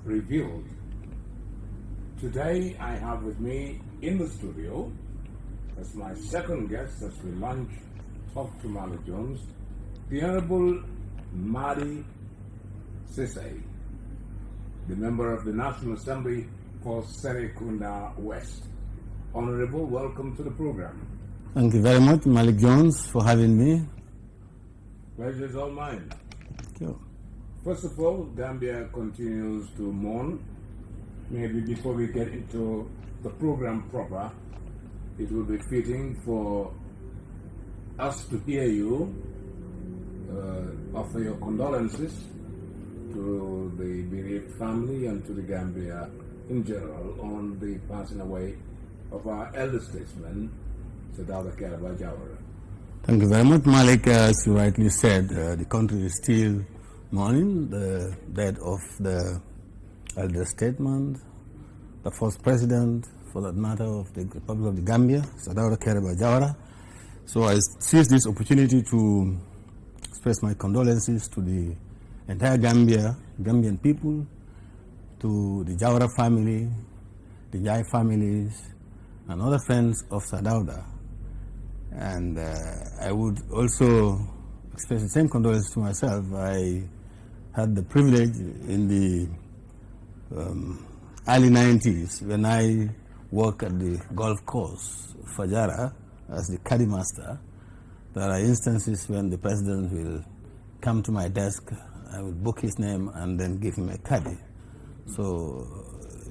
revealed. Today I have with me in the studio, as my second guest as we launch Talk to Malik Jones, the Honorable Madi Ceesay, the member of the National Assembly for Serekunda West. Honorable, welcome to the program. Thank you very much, Malik Jones, for having me. Pleasure is all mine. Thank you. First of all, Gambia continues to mourn. Maybe before we get into the program proper, it will be fitting for us to hear you offer your condolences to the bereaved family and to the Gambia in general on the passing away of our elder statesman, Sadauda Kairaba Jawara. Thank you very much, Malik. As you rightly said, the country is still mourning the death of the elder statesman, the first president, for that matter, of the Republic of the Gambia, Sadauda Kairaba Jawara. So I seize this opportunity to express my condolences to the entire Gambian people, to the Jawara family, the Jai families, and other friends of Sadauda. And I would also express the same condolences to myself. I had the privilege in the early 90s when I worked at the golf course, Fajara, as the caddy master. There are instances when the president will come to my desk, I will book his name and then give him a caddy. So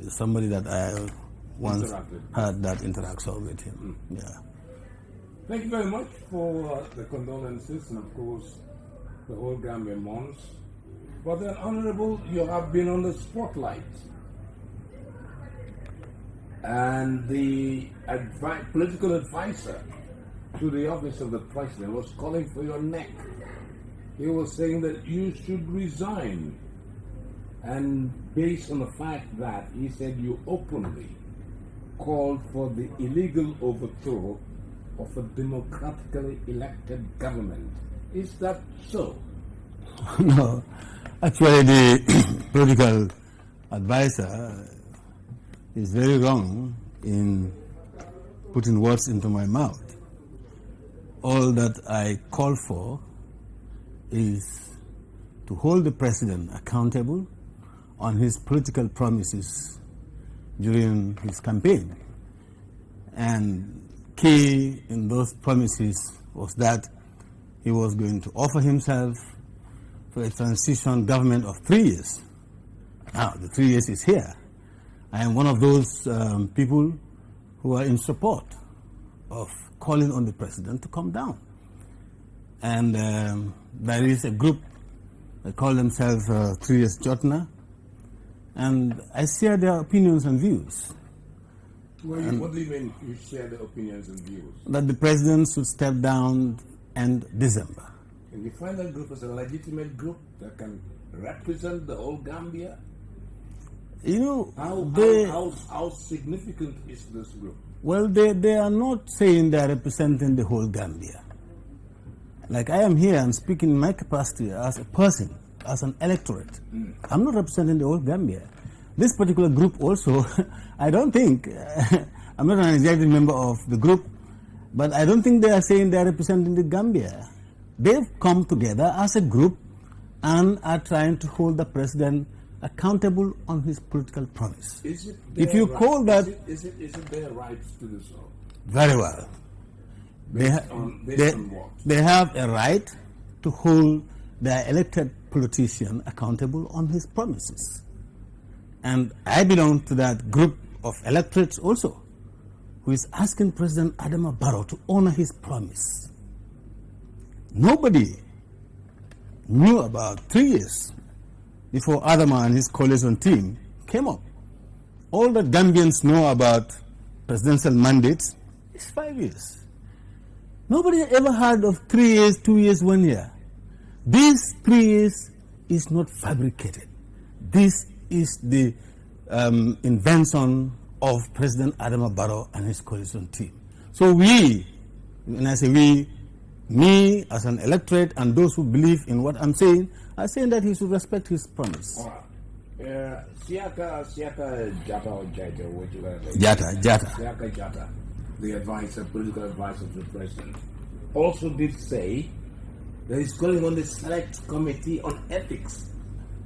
somebody that I once had that interaction with him. Yeah. Thank you very much for the condolences, and of course the whole Gambia mourns. But then, Honorable, you have been on the spotlight, and the political advisor to the office of the president was calling for your neck. He was saying that you should resign, and based on the fact that he said you openly called for the illegal overthrow of a democratically elected government. Is that so? No. Actually, the political advisor is very wrong in putting words into my mouth. All that I call for is to hold the president accountable on his political promises during his campaign. And key in those promises was that he was going to offer himself for a transition government of 3 years. Now, the 3 years is here. I am one of those people who are in support of calling on the president to come down. And there is a group that call themselves 3 Years Jotna, and I share their opinions and views. Well, what do you mean you share the opinions and views? That the president should step down end December. And you find that group as a legitimate group that can represent the whole Gambia? You know, how significant is this group? Well, they are not saying they are representing the whole Gambia. Like I am here and speaking in my capacity as a person, as an electorate. I'm not representing the whole Gambia. This particular group also, I don't think, I'm not an executive member of the group, but I don't think they are saying they are representing the Gambia. They've come together as a group and are trying to hold the president accountable on his political promise. Is it if you right, call that... Is it their rights to do so? Very well. Based on what? They have a right to hold their elected politician accountable on his promises. And I belong to that group of electorates also, who is asking President Adama Barrow to honor his promise. Nobody knew about 3 years before Adama and his coalition team came up. All that Gambians know about presidential mandates is 5 years. Nobody ever heard of 3 years, 2 years, 1 year. These 3 years is not fabricated. This is the invention of President Adama Barrow and his coalition team. So we, when I say we, me as an electorate and those who believe in what I'm saying, are saying that he should respect his promise. All right. Siaka Jata or Jaita, what you gonna say? Jata. Siaka Jata, the advisor, political advisor to the president, also did say that he's calling on the select committee on ethics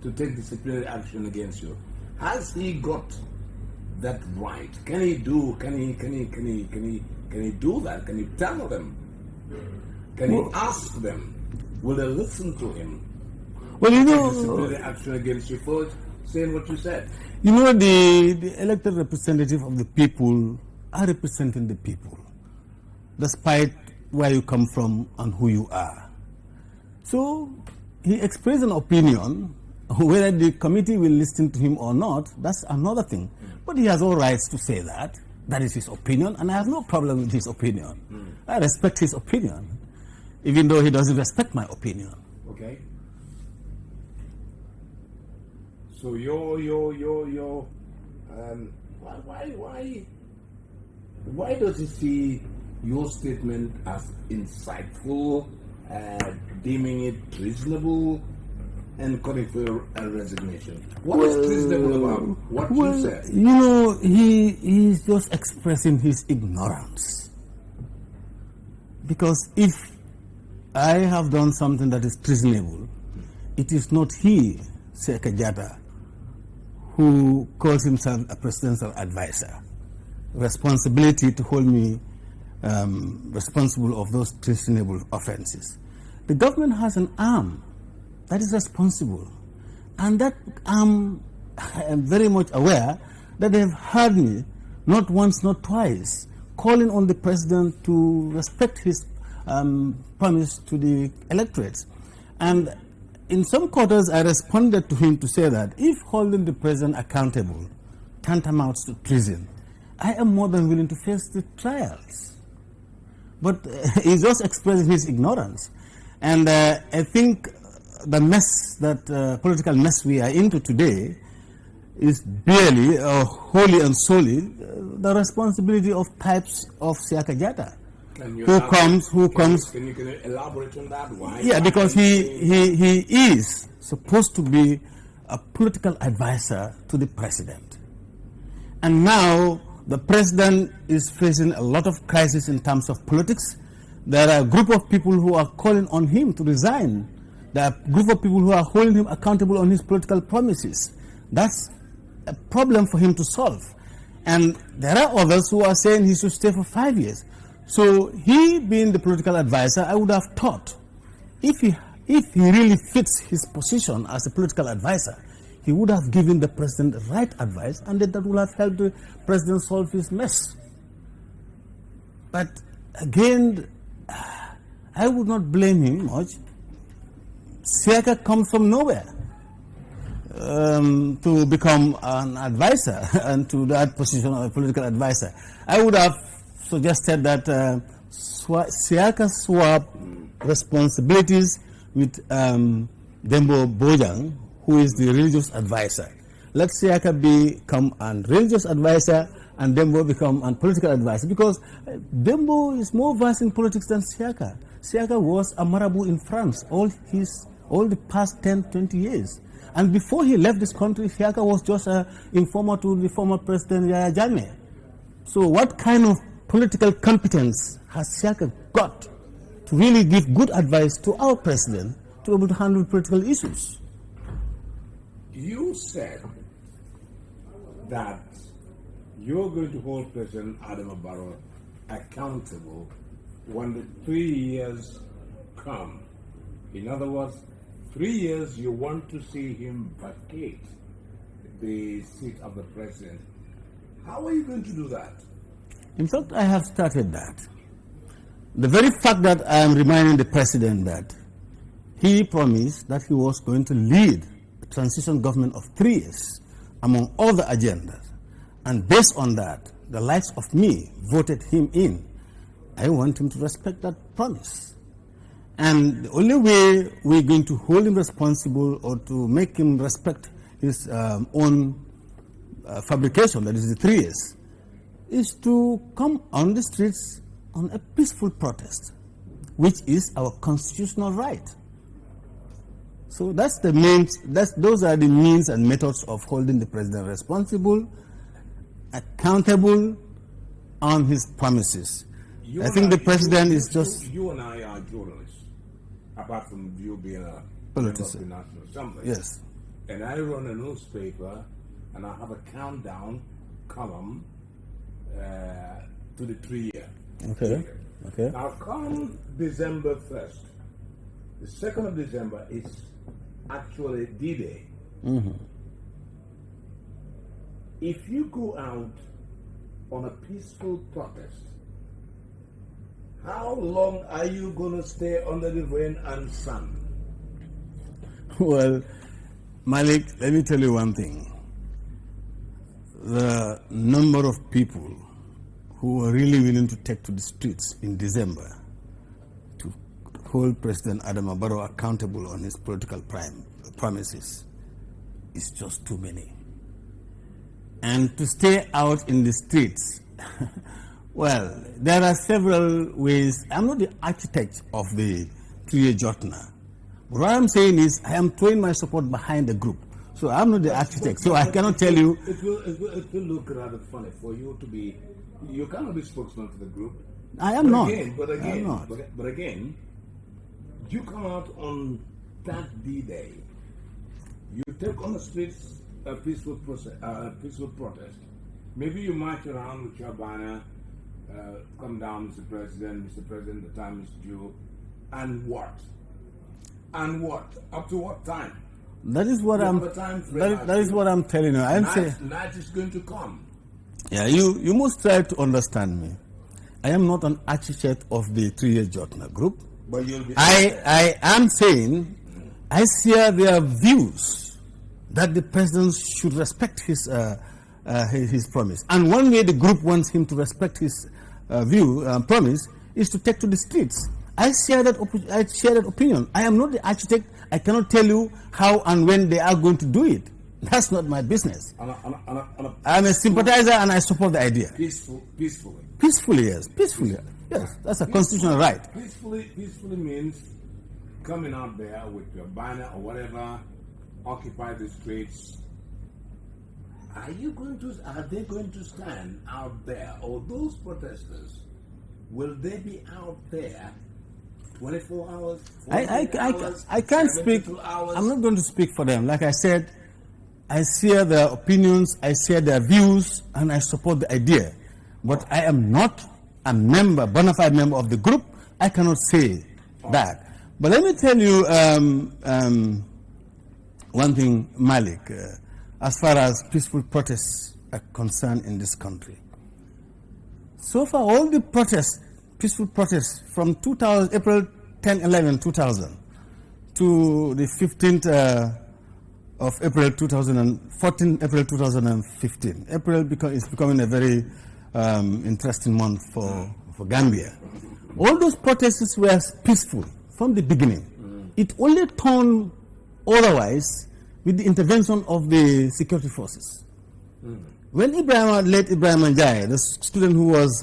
to take disciplinary action against you. Has he got that right? Can he do that? Can he tell them? Can he ask them? Will they listen to him? Well, you know, disciplinary action against you for saying what you said. You know, the elected representative of the people are representing the people, despite where you come from and who you are. So he expressed an opinion. Whether the committee will listen to him or not, that's another thing. But he has all rights to say that. That is his opinion, and I have no problem with his opinion. I respect his opinion, even though he doesn't respect my opinion. Okay. So why does he see your statement as insightful, deeming it reasonable, and calling for a resignation? What is reasonable about what you said? You know, he is just expressing his ignorance. Because if I have done something that is treasonable, it is not he, Siaka Jata, who calls himself a presidential advisor. Responsibility to hold me responsible of those treasonable offenses. The government has an arm that is responsible. And that I am very much aware that they have heard me, not once, not twice, calling on the president to respect his promise to the electorate. And in some quarters, I responded to him to say that if holding the president accountable tantamounts to treason, I am more than willing to face the trials. But he's just expressing his ignorance. And I think the mess, that political mess we are into today, is barely or wholly and solely the responsibility of types of Siaka Jata. Can you elaborate on that? Why? Yeah, because he is supposed to be a political advisor to the president. And now the president is facing a lot of crisis in terms of politics. There are a group of people who are calling on him to resign. There are a group of people who are holding him accountable on his political promises. That's a problem for him to solve. And there are others who are saying he should stay for 5 years. So he, being the political advisor, I would have thought, if he really fits his position as a political advisor, he would have given the president the right advice, and that would have helped the president solve his mess. But again, I would not blame him much. Siaka comes from nowhere to become an advisor and to that position of a political advisor. I would have suggested that Siaka swap responsibilities with Dembo Bojang, who is the religious advisor. Let Siaka become a religious advisor and Dembo become a political advisor, because Dembo is more versed in politics than Siaka. Siaka was a marabout in France all the past 10, 20 years. And before he left this country, Siaka was just an informer to the former president Yahya Jammeh. So what kind of political competence has Siaka got to really give good advice to our president to be able to handle political issues? You said that you're going to hold President Adama Barrow accountable when the 3 years come. In other words, 3 years you want to see him vacate the seat of the president. How are you going to do that? In fact, I have started that. The very fact that I am reminding the president that he promised that he was going to lead a transition government of 3 years among all the agendas, and based on that, the likes of me voted him in. I want him to respect that promise. And the only way we're going to hold him responsible or to make him respect his own fabrication, that is the 3 years, is to come on the streets on a peaceful protest, which is our constitutional right. So that's the means. Those are the means and methods of holding the president responsible, accountable on his promises. I think the president is just... You and I are journalists, apart from you being a politician. member of the National Assembly. Yes. And I run a newspaper, and I have a countdown column to the 3-year. Okay. Okay. Now, come December 1st, the 2nd of December is actually D-Day. Mm-hmm. If you go out on a peaceful protest, how long are you going to stay under the rain and sun? Well, Malik, let me tell you one thing. The number of people who were really willing to take to the streets in December to hold President Adama Barrow accountable on his political promises is just too many. And to stay out in the streets, well, there are several ways. I'm not the architect of the 3-year Jotna. What I'm saying is I am throwing my support behind the group. So I'm not the architect, so I cannot tell you. It will look rather funny for you to be, you cannot be spokesman for the group. I am not. But again, you come out on that D-Day, you take on the streets a peaceful protest. Maybe you march around with your banner, come down, Mr. President, the time is due, and what? And what? Up to what time? That is what that is what I'm telling you. I'm saying night is going to come. Yeah, you must try to understand me. I am not an architect of the 3-year Jotna group. But you'll be I am saying I share their views that the president should respect his promise. And one way the group wants him to respect his promise is to take to the streets. I share that opinion. I am not the architect. I cannot tell you how and when they are going to do it. That's not my business. I'm a sympathizer and I support the idea. Peacefully. Peacefully, yes. Peacefully. Yes, that's a constitutional right. Peacefully means coming out there with your banner or whatever, occupy the streets. Are they going to stand out there, or those protesters, will they be out there 24 hours, 48 hours, I can't speak. Hours? I'm not going to speak for them. Like I said, I share their opinions, I share their views, and I support the idea. But I am not a member, bona fide member of the group. I cannot say that. But let me tell you one thing, Malik, as far as peaceful protests are concerned in this country. So far, all the protests, peaceful protests from April 10, 11, 2000 to the 15th of April 2014, April 2015. April is becoming a very interesting month for Gambia. All those protests were peaceful from the beginning. It only turned otherwise with the intervention of the security forces. When late Ibrahim Njai, the student who was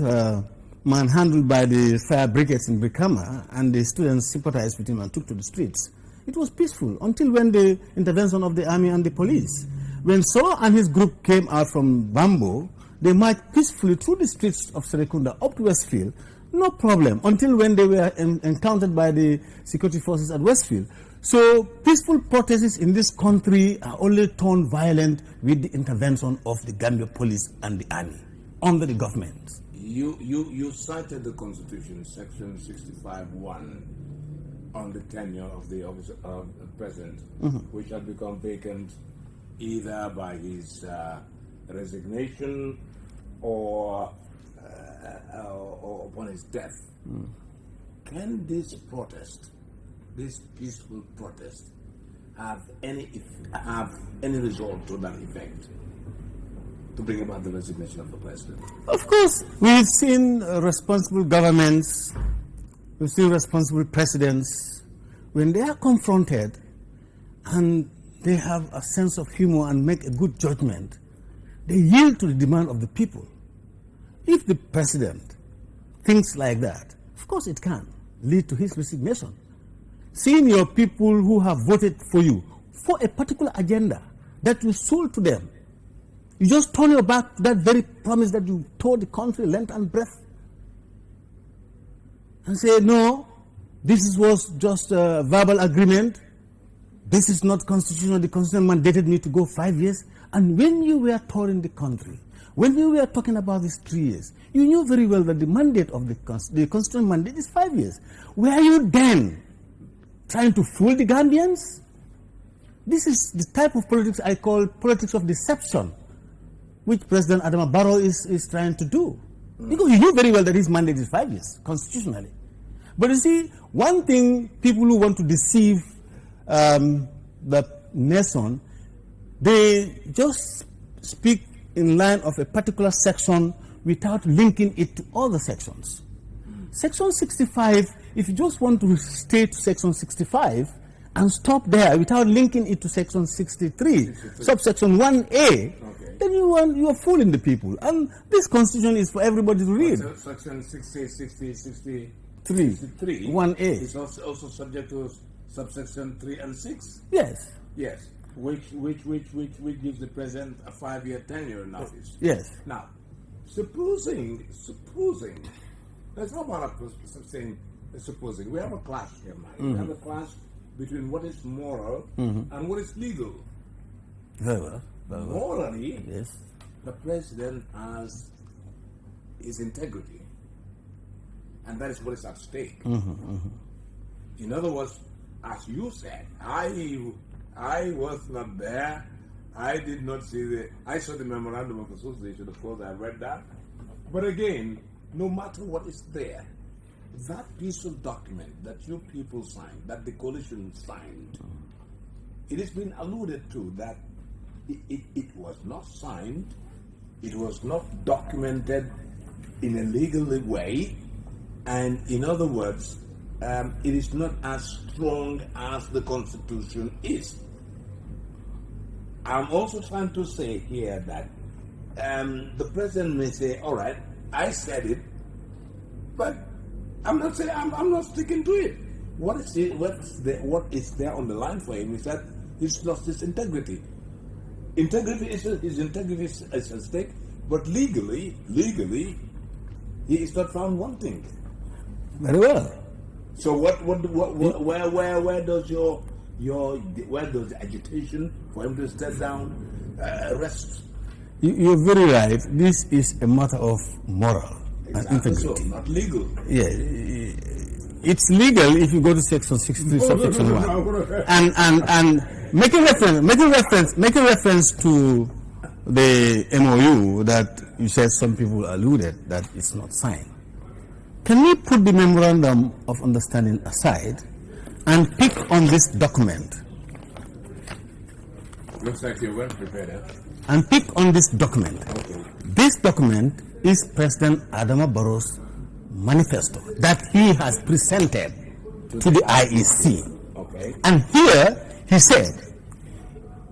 manhandled by the fire brigades in Brikama, and the students sympathized with him and took to the streets, it was peaceful until when the intervention of the army and the police. When Saw and his group came out from Bambo, they marched peacefully through the streets of Serekunda up to Westfield, no problem, until when they were encountered by the security forces at Westfield. So peaceful protests in this country are only turned violent with the intervention of the Gambia police and the army under the government. You cited the Constitution, Section 65(1), on the tenure of the office of the president, which had become vacant either by his resignation or upon his death. Can this protest, this peaceful protest, have any result to that effect, to bring about the resignation of the president? Of course, we've seen responsible governments, we've seen responsible presidents, when they are confronted and they have a sense of humor and make a good judgment, they yield to the demand of the people. If the president thinks like that, of course it can lead to his resignation. seeing your people who have voted for you for a particular agenda that you sold to them, you just turn your back to that very promise that you told the country length and breadth and say, no, this was just a verbal agreement. This is not constitutional. The constitution mandated me to go 5 years. And when you were touring the country, when we were talking about these 3 years, you knew very well that the mandate of the constitutional mandate is 5 years. Were you then trying to fool the Gambians? This is the type of politics I call politics of deception, which President Adama Barrow is trying to do. Because he knew very well that his mandate is 5 years, constitutionally. But you see, one thing people who want to deceive the nation, they just speak in line of a particular section without linking it to other sections. Section 65, if you just want to stay to section 65 and stop there without linking it to section 63, subsection 1A, then you are fooling the people. And this constitution is for everybody to read. Section 60, 63, 1A is also subject to subsection 3 and 6. Yes. Yes. Which gives the president a 5-year tenure in office. Yes. Now, supposing, there's no matter of saying supposing. We have a clash here, man. We have a clash between what is moral and what is legal. Very well. Morally, yes, the president has his integrity, and that is what is at stake. In other words, as you said, I was not there. I did not see I saw the memorandum of association. Of course, I read that. But again, no matter what is there, that piece of document that you people signed, that the coalition signed, it has been alluded to that it was not signed, it was not documented in a legal way, and in other words, it is not as strong as the Constitution is. I'm also trying to say here that the president may say, all right, I said it, but I'm not saying I'm not sticking to it. What is there on the line for him is that he's lost his integrity. His integrity is at stake, but legally, he is not found wanting. Very well. So where does the agitation for him to step down rest? You're very right. This is a matter of moral and integrity. So, not legal. Yeah, it's legal if you go to section 63, subsection 1, and making reference to the MOU that you said some people alluded that it's not signed. Can we put the memorandum of understanding aside and pick on this document? Looks like you're well prepared. And pick on this document. Okay. This document is President Adama Barrow's manifesto that he has presented to the IEC. Okay. And here he said,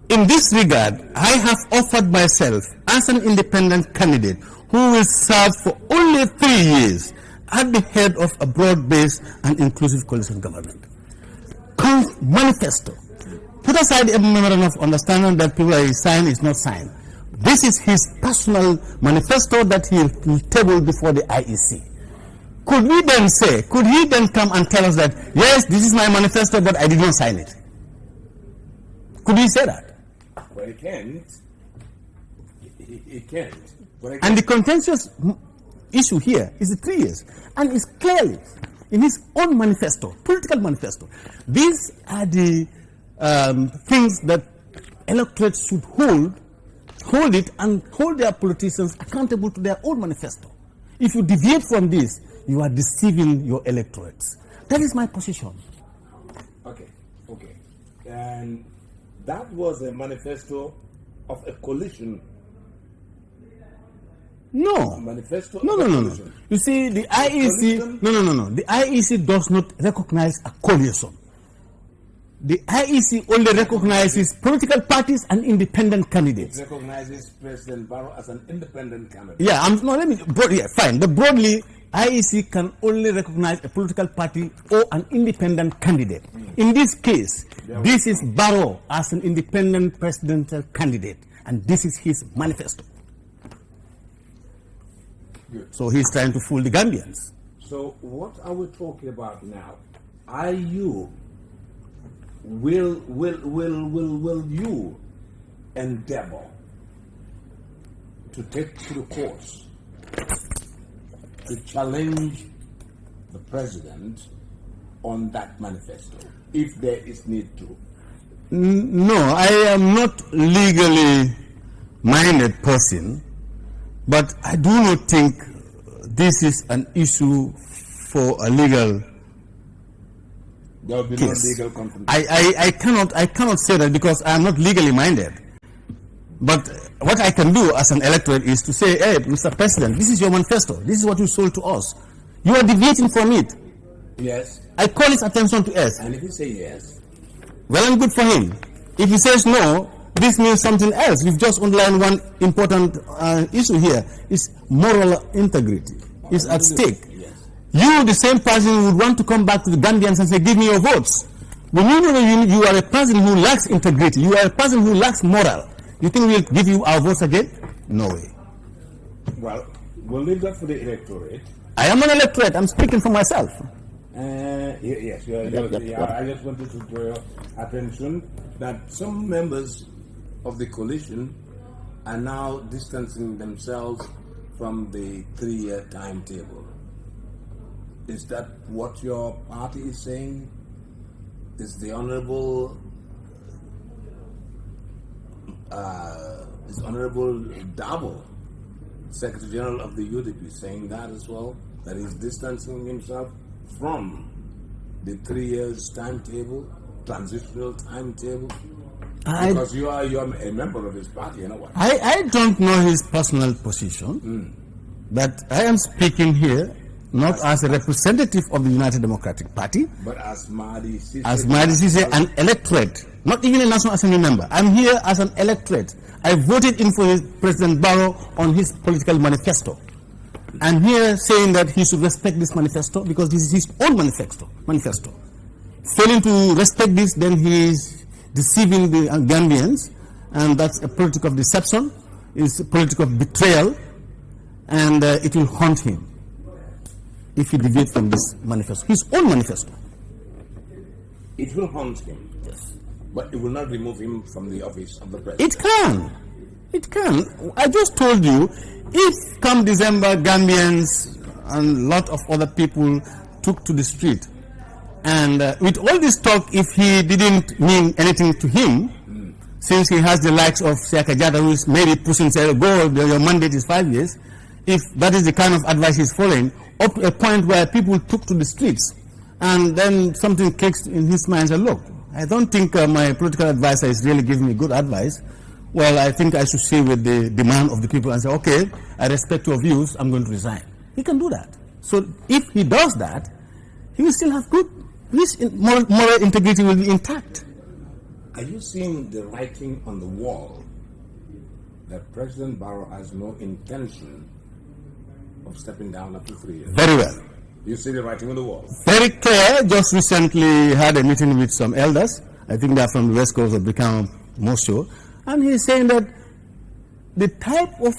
in this regard, I have offered myself as an independent candidate who will serve for only 3 years at the head of a broad-based and inclusive coalition government. Manifesto. Put aside a memorandum of understanding that people are signed is not signed. This is his personal manifesto that he tabled before the IEC. Could he then come and tell us that, yes, this is my manifesto, but I did not sign it? Could he say that? Well, he can't. He can't. And the contentious issue here is the 3 years. And it's clearly in his own manifesto, political manifesto. These are the things that electorates should hold it and hold their politicians accountable to their own manifesto. If you deviate from this, you are deceiving your electorates. That is my position. Okay. And that was a manifesto of a coalition. No. Manifesto. No. You see, the IEC. No. The IEC does not recognize a coalition. The IEC only recognizes political parties and independent candidates. It recognizes President Barrow as an independent candidate. Yeah, fine. But broadly, IEC can only recognize a political party or an independent candidate. In this case, this is Barrow as an independent presidential candidate, and this is his manifesto. Good. So he's trying to fool the Gambians. So what are we talking about now? Are you, will you endeavor to take to the courts to challenge the president on that manifesto, if there is need to? No, I am not legally minded person, but I do not think this is an issue for a legal There will be case. no legal confrontation. I cannot say that because I am not legally minded. But what I can do as an electorate is to say, hey, Mr. President, this is your manifesto. This is what you sold to us. You are deviating from it. Yes. I call his attention to us. And if you say yes, Well and good for him. If he says no, this means something else. We've just underlined one important issue here. It's moral integrity. It's at stake. yes. You, the same person, would want to come back to the Gambians and say, give me your votes. When you know that you are a person who lacks integrity, you are a person who lacks moral, you think we'll give you our votes again? No way. Well, we'll leave that for the electorate. I am an electorate. I'm speaking for myself. Yes, I just wanted to draw your attention that some members of the coalition are now distancing themselves from the 3-year timetable. Is that what your party is saying? Is the Honorable Dabo, Secretary General of the UDP, saying that as well? That he's distancing himself from the 3 years timetable, transitional timetable? Because you are a member of his party, you know what? I don't know his personal position, but I am speaking here not as a representative of the United Democratic Party, But as Madi Ceesay, as Madi Ceesay, an electorate, not even a National Assembly member. I'm here as an electorate. I voted in for President Barrow on his political manifesto. I'm here saying that he should respect this manifesto because this is his own manifesto. Failing to respect this, then he is deceiving the Gambians, and that's a politic of deception, it's a politic of betrayal, and it will haunt him if he deviates from this manifesto, his own manifesto. it will haunt him. Yes. But it will not remove him from the office of the president. It can. I just told you, if come December, Gambians and a lot of other people took to the street, and with all this talk, if he didn't mean anything to him, since he has the likes of Siaka Jada, who is maybe pushing, say, go, your mandate is 5 years, if that is the kind of advice he's following, up to a point where people took to the streets, and then something clicks in his mind and said, look, I don't think my political advisor is really giving me good advice. Well, I think I should see with the demand of the people and say, okay, I respect your views, I'm going to resign. He can do that. So if he does that, he will still have good, his moral integrity will be intact. Are you seeing the writing on the wall that President Barrow has no intention of stepping down after 3 years? Very well. You see the writing on the wall? Very clear. Just recently had a meeting with some elders. I think they're from the west coast of Brikama, Mosho. And he's saying that the type of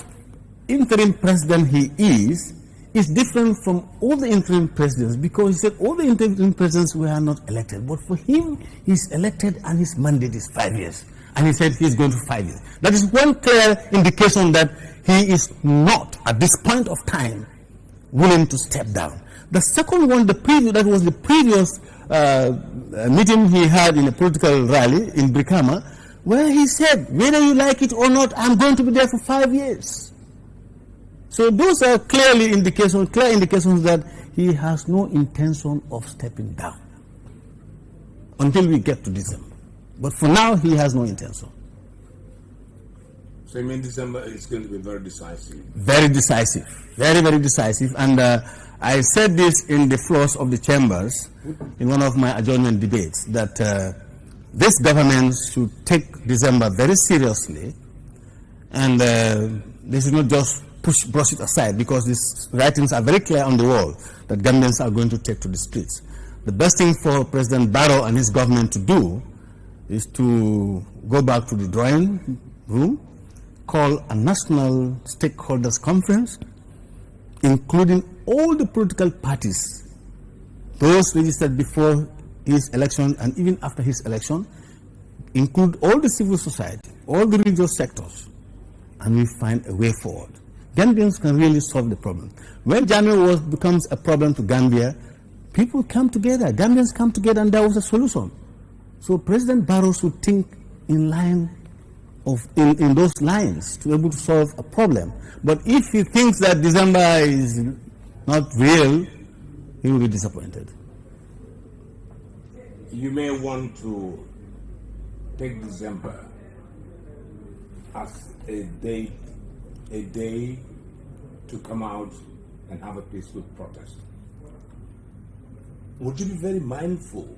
interim president he is different from all the interim presidents, because he said all the interim presidents were not elected. But for him, he's elected and his mandate is 5 years. And he said he's going to 5 years. That is one clear indication that he is not, at this point of time, willing to step down. The second one, that was the previous meeting he had in a political rally in Brikama, where he said, whether you like it or not, I'm going to be there for 5 years. So those are clear indications that he has no intention of stepping down until we get to December. But for now, he has no intention. So you mean December is going to be very decisive? Very decisive. Very, very decisive. And I said this in the floors of the chambers in one of my adjournment debates, that this government should take December very seriously, and they should not just brush it aside, because these writings are very clear on the wall that Gambians are going to take to the streets. The best thing for President Barrow and his government to do is to go back to the drawing room, call a national stakeholders conference, including all the political parties, those registered before his election and even after his election, include all the civil society, all the religious sectors, and we find a way forward. Gambians can really solve the problem. When Jammeh becomes a problem to Gambia, people come together, Gambians come together, and there was a solution. So President Barrow should think in those lines to be able to solve a problem. But if he thinks that December is not real, he will be disappointed. You may want to take December as a day to come out and have a peaceful protest. Would you be very mindful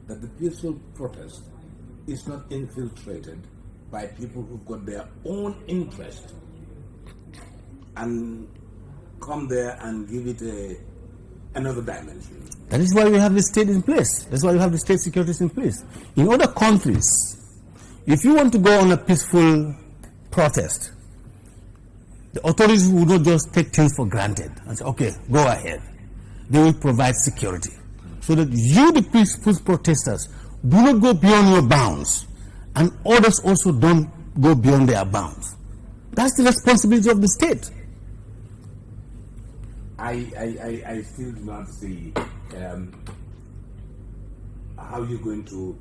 that the peaceful protest is not infiltrated by people who've got their own interest and come there and give it another dimension? That is why we have the state in place. That's why we have the state securities in place. In other countries, if you want to go on a peaceful protest, the authorities will not just take things for granted and say, okay, go ahead. They will provide security so that you, the peaceful protesters, do not go beyond your bounds, and others also don't go beyond their bounds. That's the responsibility of the state. I still do not see how you're going to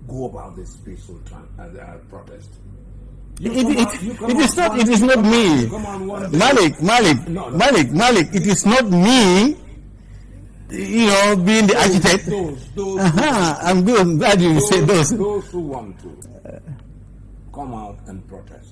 go about this peaceful protest. It is not me. Malik, it is not me, being the architect. I'm good. I'm glad you said those. Those who want to come out and protest.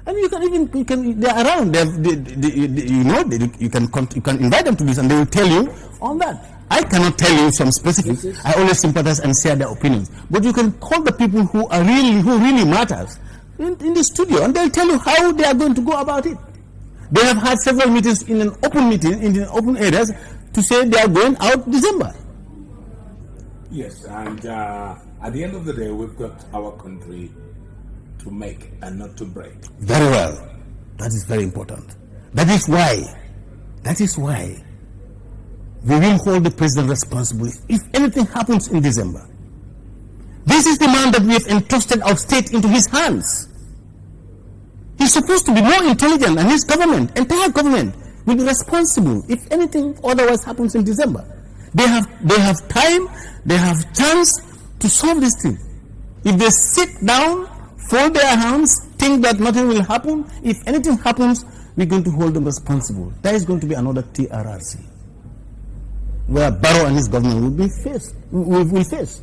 And they're around. You can invite them to this, and they will tell you on that. I cannot tell you some specifics. I only sympathize and share their opinions. But you can call the people who really matters in the studio, and they'll tell you how they are going to go about it. They have had several meetings in an open areas to say they are going out December. Yes, and at the end of the day, we've got our country to make and not to break. Very well. That is very important. That is why we will hold the president responsible if anything happens in December. This is the man that we have entrusted our state into his hands. He's supposed to be more intelligent, and his entire government, will be responsible if anything otherwise happens in December. They have time, they have chance to solve this thing. If they sit down, fold their hands, think that nothing will happen, if anything happens, we're going to hold them responsible. That is going to be another TRRC, where Barrow and his government will face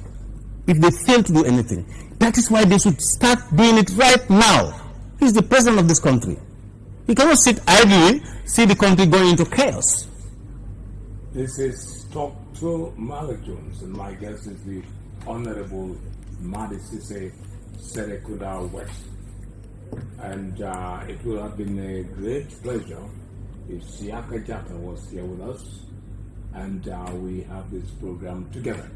if they fail to do anything. That is why they should start doing it right now. He's the president of this country. He cannot sit idly, see the country going into chaos. This is Talk to Malik Jones, and my guest is the Honorable Madi Ceesay, Serekuda West. And it would have been a great pleasure if Siaka Jata was here with us, and we have this program together.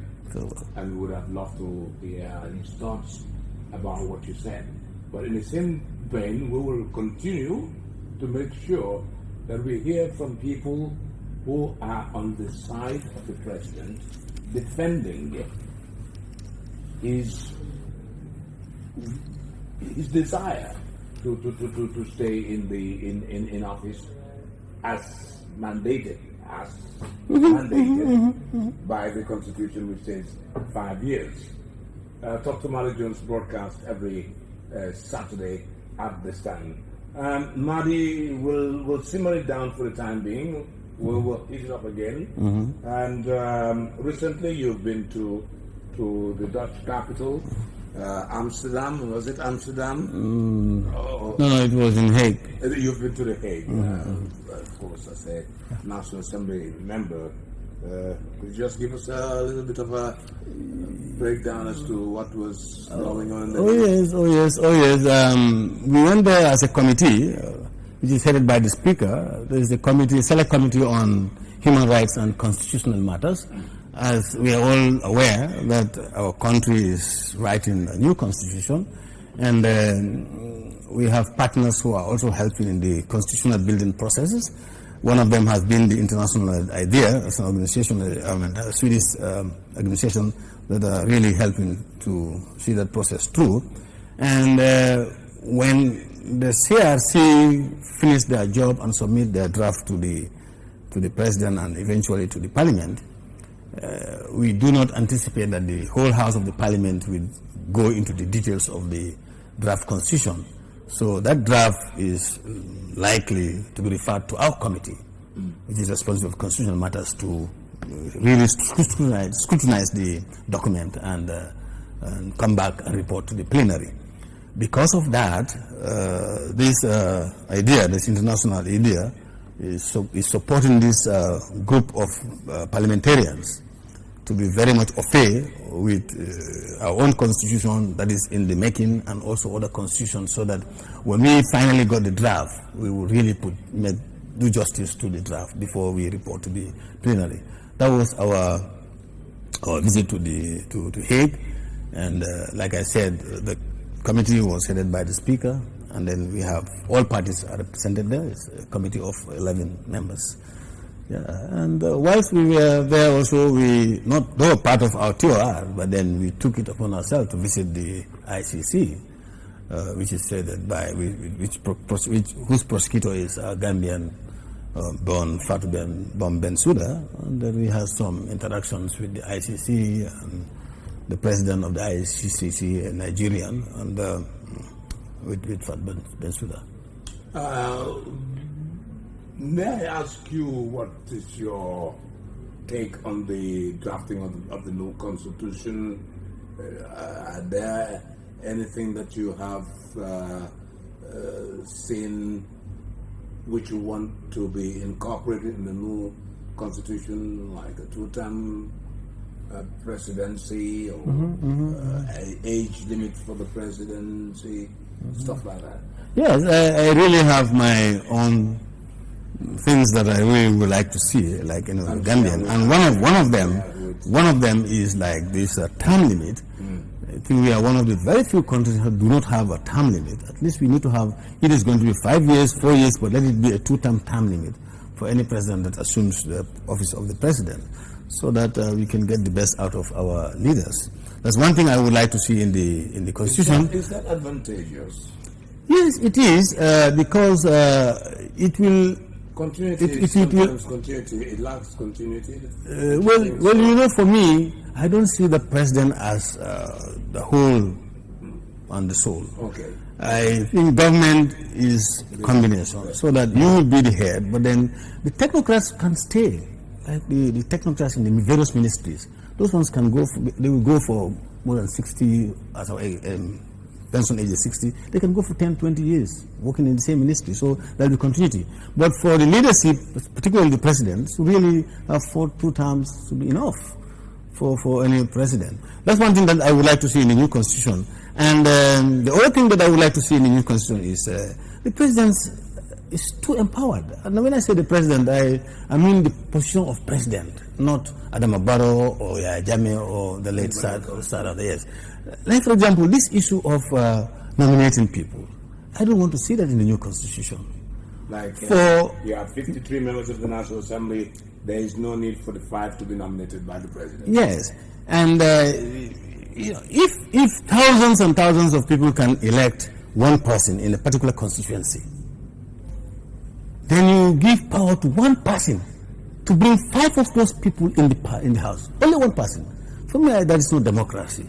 And we would have loved to hear his thoughts about what you said. But in the same vein, we will continue to make sure that we hear from people who are on the side of the president, defending his desire to stay in office as mandated by the Constitution, which says 5 years. Talk to Malik Jones broadcast every Saturday at this time. Madi will simmer it down for the time being. We'll heat it up again. And recently you've been to the Dutch capital, Amsterdam. Was it Amsterdam? No, it was in Hague. You've been to The Hague. Of course, as a National Assembly member, Could you just give us a little bit of a breakdown as to what was going on in the Oh yes. We went there as a committee, which is headed by the Speaker. There is a committee, select committee on human rights and constitutional matters. As we are all aware that our country is writing a new constitution, and we have partners who are also helping in the constitutional building processes. One of them has been the International IDEA, as an organization, a Swedish organization that are really helping to see that process through. And when the CRC finish their job and submit their draft to the President and eventually to the Parliament, we do not anticipate that the whole House of the Parliament will go into the details of the draft constitution. So that draft is likely to be referred to our committee, which is responsible for constitutional matters, to really scrutinize the document and come back and report to the plenary. Because of that, this idea, this international idea, is supporting this group of parliamentarians to be very much au fait with our own constitution that is in the making, and also other constitutions, so that when we finally got the draft, we will really do justice to the draft before we report to the plenary. That was our visit to Hague, and like I said, the committee was headed by the Speaker, and then we have all parties are represented there. It's a committee of 11 members. Yeah, and whilst we were there also, they were part of our TOR, but then we took it upon ourselves to visit the ICC, which is headed by, whose prosecutor is Gambian born Fatou Bensouda, and then we had some interactions with the ICC and the president of the ICC, a Nigerian, and with Fatou Bensouda. May I ask you, what is your take on the drafting of the new constitution? Are there anything that you have seen which you want to be incorporated in the new constitution, like a two-term presidency, or age limit for the presidency, stuff like that? Yes, I really have my own things that I really would like to see, like Gambian, and one of them is like this term limit. I think we are one of the very few countries that do not have a term limit. At least we need to have, it is going to be 5 years, 4 years, but let it be a two-term term limit for any president that assumes the office of the president, so that we can get the best out of our leaders. That's one thing I would like to see in the constitution. Is that advantageous? Yes, it is, because it will. Continuity, it lacks continuity. Well, for me, I don't see the president as the whole and the soul. Okay. I think government is a combination, so that you will be the head, but then the technocrats can stay, like the technocrats in the various ministries. Those ones can go, they will go for more than 60, as our pension age is 60, they can go for 10, 20 years working in the same ministry, so there will be continuity. But for the leadership, particularly the president, to really have 2 terms to be enough for any president. That's one thing that I would like to see in the new constitution. And the other thing that I would like to see in the new constitution is the president is too empowered. And when I say the president, I mean the position of president, not Adama Barrow or Jame or the late Sarah. Yes. Like, for example, this issue of nominating people, I don't want to see that in the new constitution. Like, you have 53 members of the National Assembly, there is no need for the 5 to be nominated by the president. Yes, and if thousands and thousands of people can elect one person in a particular constituency, then you give power to one person to bring 5 of those people in the house. Only one person. For me, that is not democracy.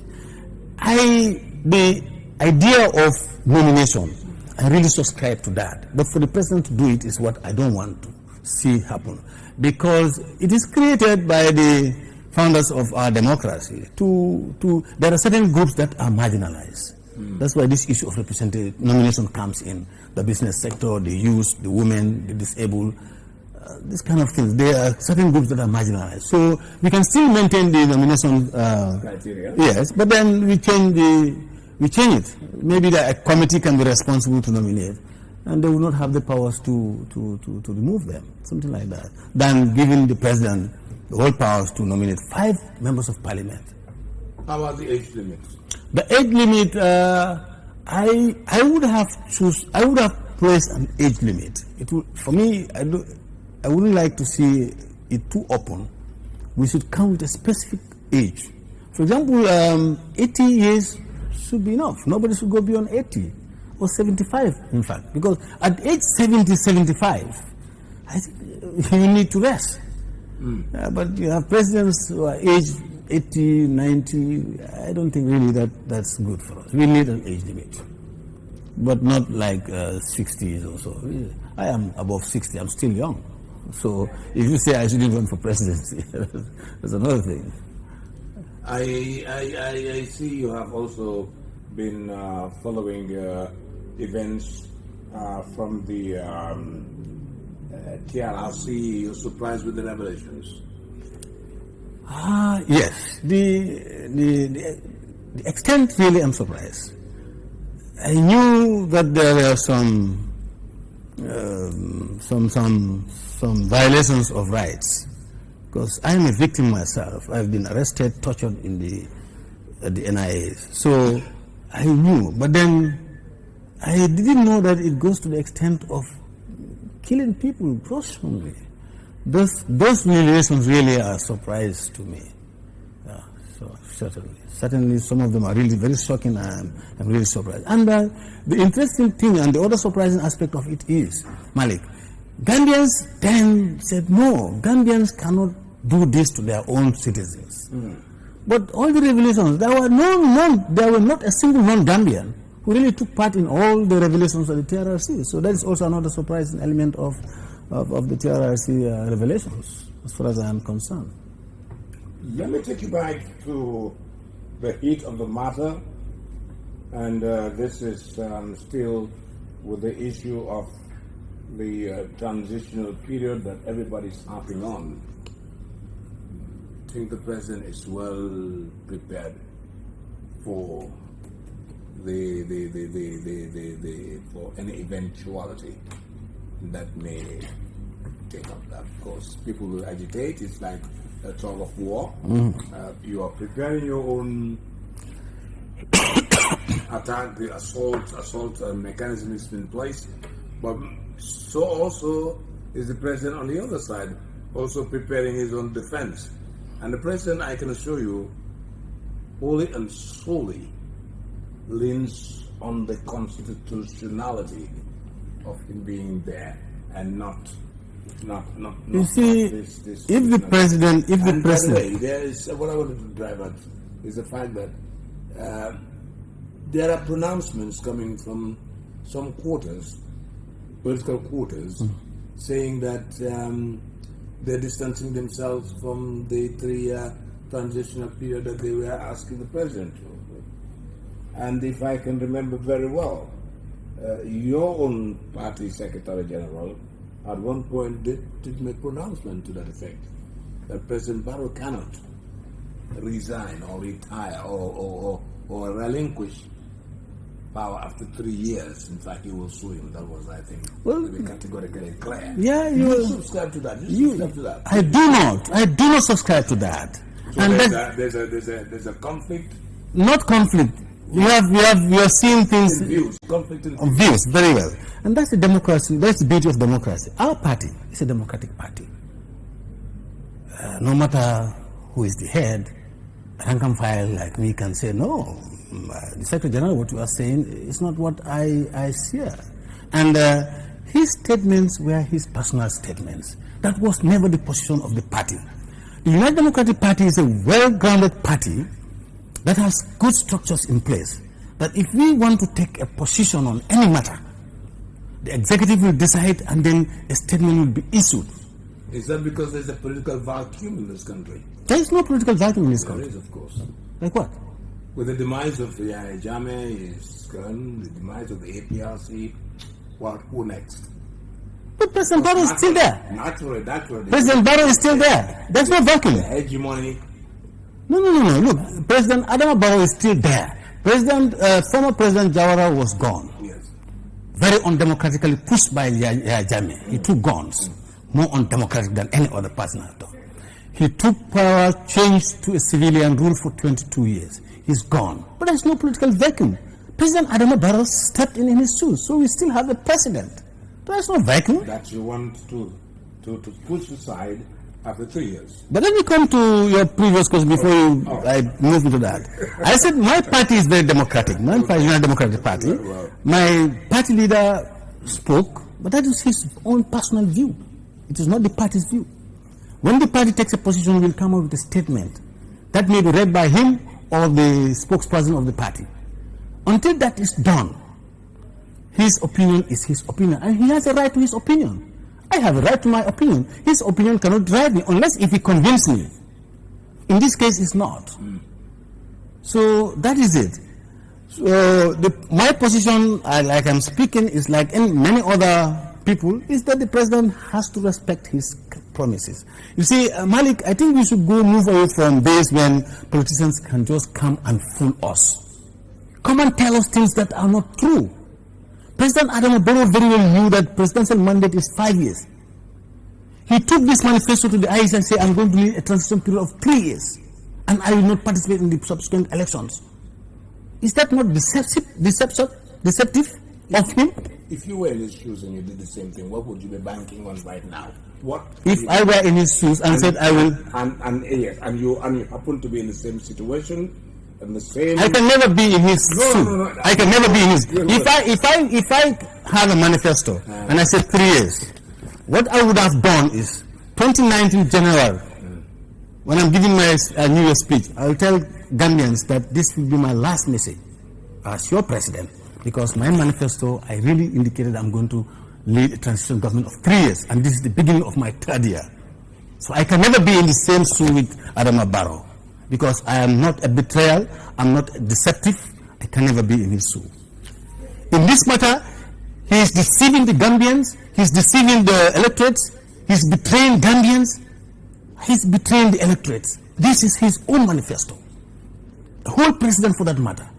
The idea of nomination, I really subscribe to that. But for the president to do it is what I don't want to see happen, because it is created by the founders of our democracy. There are certain groups that are marginalized. That's why this issue of representative nomination comes in. The business sector, the youth, the women, the disabled. This kind of things. There are certain groups that are marginalized. So we can still maintain the nomination criteria. Yes, but then we change it. Maybe a committee can be responsible to nominate, and they will not have the powers to remove them, something like that, than giving the president the whole powers to nominate 5 members of parliament. How about the age limit? The age limit, I would have placed an age limit. For me, I wouldn't like to see it too open. We should count a specific age. For example, 80 years should be enough. Nobody should go beyond 80 or 75, in fact, because at age 70, 75, I think you need to rest. But you have presidents who are aged 80, 90. I don't think really that's good for us. We need an age limit, but not like 60s or so. I am above 60. I'm still young. So if you say I shouldn't run for presidency, that's another thing. I see you have also been following events from the TRRC. You're surprised with the revelations? Yes. The extent, really, I'm surprised. I knew that there were some violations of rights, because I am a victim myself. I've been arrested, tortured at the NIA. So I knew, but then I didn't know that it goes to the extent of killing people personally. Those violations really are a surprise to me. So certainly some of them are really very shocking, and I'm really surprised. And the interesting thing and the other surprising aspect of it is, Malik, Gambians then said, no, Gambians cannot do this to their own citizens. But all the revelations, there were not a single non-Gambian who really took part in all the revelations of the TRRC. So that is also another surprising element of the TRRC revelations, as far as I am concerned. Let me take you back to the heat of the matter, and this is still with the issue of the transitional period that everybody's harping on. I think the president is well prepared for for any eventuality that may take up. Of course, people will agitate. It's like a tug of war. You are preparing your own attack. The assault mechanism is in place, but so also is the president on the other side, also preparing his own defense. And the president, I can assure you, wholly and solely leans on the constitutionality of him being there, and not. You see, if the president, by the way, there is what I wanted to drive at is the fact that there are pronouncements coming from some quarters, political quarters, saying that they're distancing themselves from the 3-year transitional period that they were asking the president to. And if I can remember very well, your own party Secretary General at one point did make pronouncement to that effect, that President Barrow cannot resign or retire or relinquish power after 3 years. In fact, he will sue him. That was, I think, categorically clear. Yeah, you subscribe to that. You subscribe to that. I do not subscribe to that. So and there's a conflict. Not conflict. We are seeing things in views. Conflict in views. Very well. And that's the democracy. That's the beauty of democracy. Our party is a democratic party. No matter who is the head, rank and file like me can say no. The Secretary General, what you are saying is not what I share. And his statements were his personal statements. That was never the position of the party. The United Democratic Party is a well-grounded party that has good structures in place. That if we want to take a position on any matter, the executive will decide and then a statement will be issued. Is that because there's a political vacuum in this country? There is no political vacuum in this country. There is, of course. Like what? With the demise of the Jame, the demise of the APRC, who next? But President Barrow is still there. Naturally. President Barrow is still there. There's no vacuum. Hegemony. No. Look, President Adama Barrow is still there. Former President Jawara was gone. Yes. Very undemocratically pushed by Yahya Jammeh. He took guns, more undemocratic than any other person at all. He took power, changed to a civilian rule for 22 years. He's gone. But there's no political vacuum. President Adama Barrow stepped in his shoes, so we still have a president. There's no vacuum. That you want to push aside after 3 years. But let me come to your previous question before I move into that. I said my party is very democratic. My party is not a democratic party. My party leader spoke, but that is his own personal view. It is not the party's view. When the party takes a position, we'll come up with a statement that may be read by him or the spokesperson of the party. Until that is done, his opinion is his opinion, and he has a right to his opinion. I have a right to my opinion. His opinion cannot drive me unless if he convinces me. In this case, it's not. So that is it. So my position, like I'm speaking, is like in many other people, is that the president has to respect his promises. You see, Malik, I think we should move away from days when politicians can just come and fool us. Come and tell us things that are not true. President Adama Barrow very well knew that presidential mandate is 5 years. He took this manifesto to the eyes and said, I'm going to lead a transition period of 3 years, and I will not participate in the subsequent elections. Is that not deceptive of him? If you were in his shoes and you did the same thing, what would you be banking on right now? What? If I were in his shoes and said I will, and you happen to be in the same situation. I can never be in his shoes. No. I can never be in his. If I have a manifesto and I said 3 years, what I would have done is 2019 January, when I'm giving my New Year speech, I will tell Gambians that this will be my last message as your president, because my manifesto, I really indicated I'm going to lead a transition government of 3 years, and this is the beginning of my 3rd year. So I can never be in the same shoe with Adama Barrow, because I am not a betrayal, I'm not deceptive, I can never be in his shoe. In this matter, he is deceiving the Gambians, he's deceiving the electorates, he's betraying Gambians, he's betraying the electorates. This is his own manifesto. The whole president, for that matter,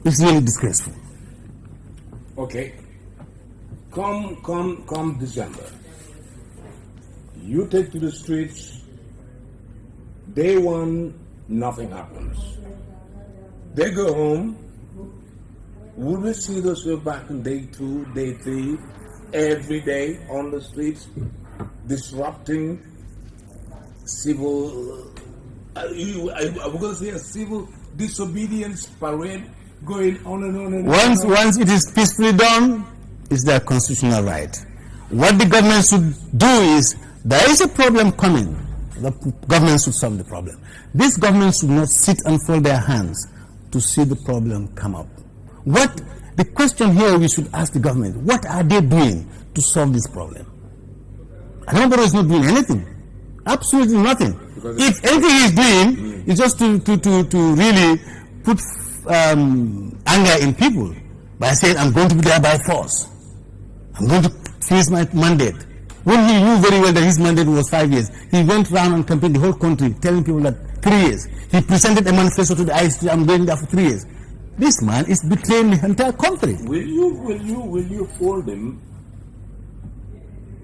is really disgraceful. Okay. Come December, you take to the streets. Day one, nothing happens. They go home. Will we see those people back in day 2, day 3, every day on the streets, disrupting civil? Are we going to see a civil disobedience parade going on and on and on? Once it is peacefully done, it's their constitutional right. What the government should do is, there is a problem coming. The government should solve the problem. This government should not sit and fold their hands to see the problem come up. The question here we should ask the government, what are they doing to solve this problem? Adama Barrow is not doing anything. Absolutely nothing. If anything he is doing is just to really put anger in people by saying, I'm going to be there by force. I'm going to finish my mandate. When he knew very well that his mandate was 5 years, he went around and campaigned the whole country, telling people that 3 years. He presented a manifesto to the ICT, I'm going there for 3 years. This man is betraying the entire country. Will you hold him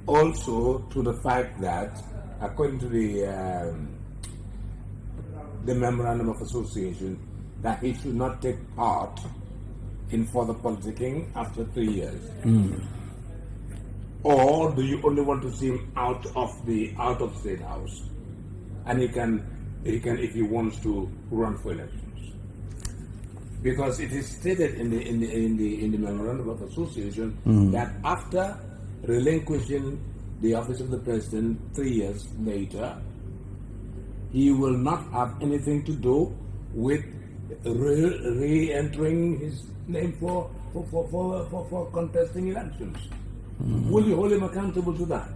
also to the fact that, according to the memorandum of association, that he should not take part in further politicking after 3 years? Or do you only want to see him out of State House, and he can if he wants to run for elections? Because it is stated in the memorandum of association that after relinquishing the office of the president 3 years later, he will not have anything to do with re-entering his name for contesting elections. Will you hold him accountable to that?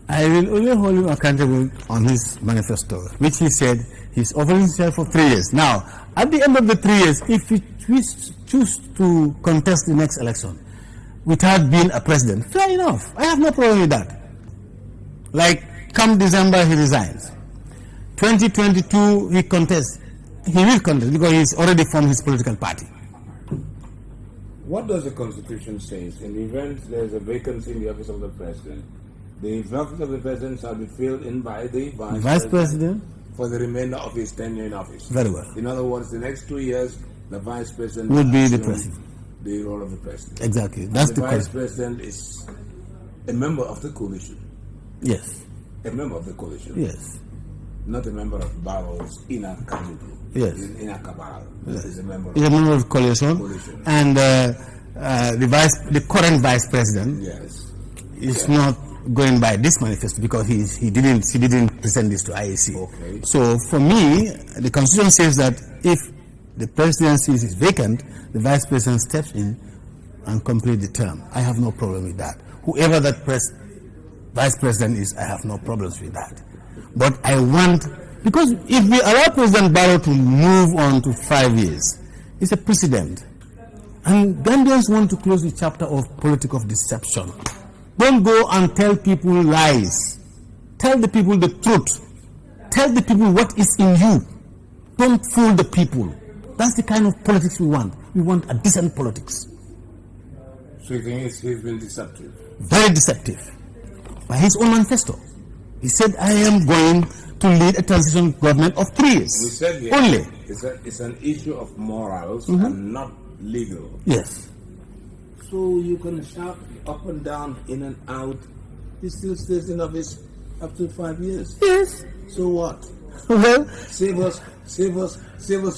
I will only hold him accountable on his manifesto, which he said he's offering himself for 3 years. Now, at the end of the 3 years, if he choose to contest the next election, without being a president, fair enough. I have no problem with that. Like, come December, he resigns. 2022, he contests. He will contest because he's already formed his political party. What does the Constitution say? In the event there is a vacancy in the office of the President, the office of the President shall be filled in by the Vice President for the remainder of his tenure in office. Very well. In other words, the next 2 years, the Vice President would be the President. The role of the President. Exactly. That's the Vice President is a member of the coalition. Yes. A member of the coalition. Yes. Not a member of Barrow's inner committee. Yes. Inner cabal. Yes. He's a member. He's a member of the coalition. And the current Vice President. Yes. Is not going by this manifesto because he didn't present this to IEC. Okay. So for me, the Constitution says that if the presidency is vacant, the Vice President steps in and complete the term. I have no problem with that. Whoever that Vice President is, I have no problems with that. But I want, because if we allow President Barrow to move on to 5 years, it's a precedent. And Gambians want to close the chapter of politics of deception. Don't go and tell people lies. Tell the people the truth. Tell the people what is in you. Don't fool the people. That's the kind of politics we want. We want a decent politics. So you think he's been deceptive? Very deceptive. By his own manifesto. He said, I am going to lead a transition government of 3 years. We said here, only. It's an issue of morals and not legal. Yes. So you can shout up and down, in and out. He still stays in office up to 5 years. Yes. So what? Well, save us